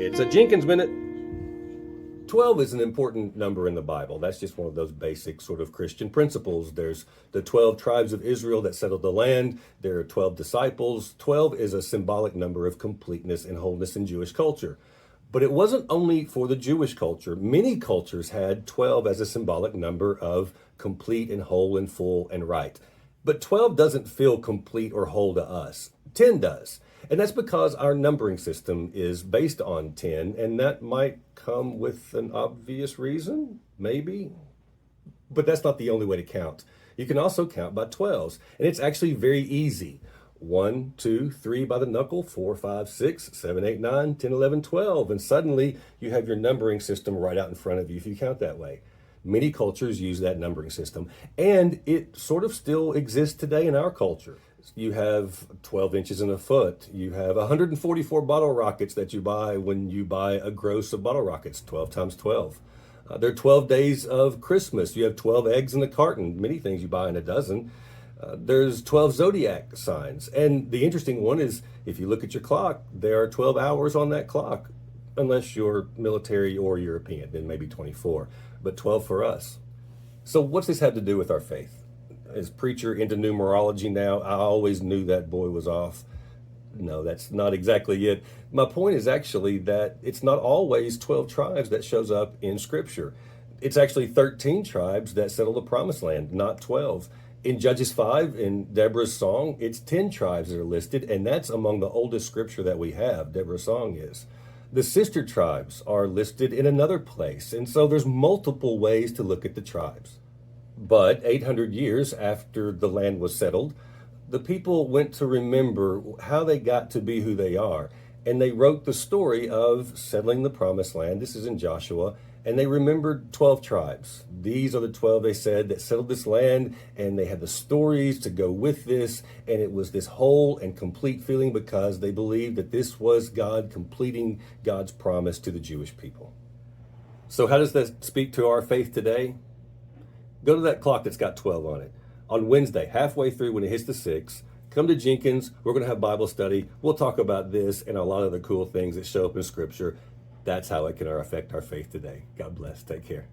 It's a Jenkins Minute. 12 is an important number in the Bible. That's just one of those basic sort of Christian principles. There's the 12 tribes of Israel that settled the land. There are 12 disciples. 12 is a symbolic number of completeness and wholeness in Jewish culture. But it wasn't only for the Jewish culture. Many cultures had 12 as a symbolic number of complete and whole and full and right. But 12 doesn't feel complete or whole to us. 10 does. And that's because our numbering system is based on 10, and that might come with an obvious reason, maybe. But that's not the only way to count. You can also count by 12s, and it's actually very easy. 1, 2, 3 by the knuckle, 4, 5, 6, 7, 8, 9, 10, 11, 12. And suddenly you have your numbering system right out in front of you if you count that way. Many cultures use that numbering system, and it sort of still exists today in our culture. You have 12 inches in a foot. You have 144 bottle rockets that you buy when you buy a gross of bottle rockets, 12 times 12. There are 12 days of Christmas. You have 12 eggs in a carton, many things you buy in a dozen. There's 12 zodiac signs. And the interesting one is, if you look at your clock, there are 12 hours on that clock, unless you're military or European, then maybe 24, but 12 for us. So what's this have to do with our faith? As preacher into numerology now, I always knew that boy was off. No, that's not exactly it. My point is actually that it's not always 12 tribes that shows up in Scripture. It's actually 13 tribes that settle the Promised Land, not 12. In Judges 5, in Deborah's song, it's 10 tribes that are listed, and that's among the oldest Scripture that we have, Deborah's song is. The sister tribes are listed in another place, and so there's multiple ways to look at the tribes. But 800 years after the land was settled, the people went to remember how they got to be who they are. And they wrote the story of settling the Promised Land. This is in Joshua. And they remembered 12 tribes. These are the 12, they said, that settled this land. And they had the stories to go with this. And it was this whole and complete feeling because they believed that this was God completing God's promise to the Jewish people. So how does that speak to our faith today? Go to that clock that's got 12 on it. On Wednesday, halfway through when it hits the 6, come to Jenkins. We're going to have Bible study. We'll talk about this and a lot of the cool things that show up in Scripture. That's how it can affect our faith today. God bless. Take care.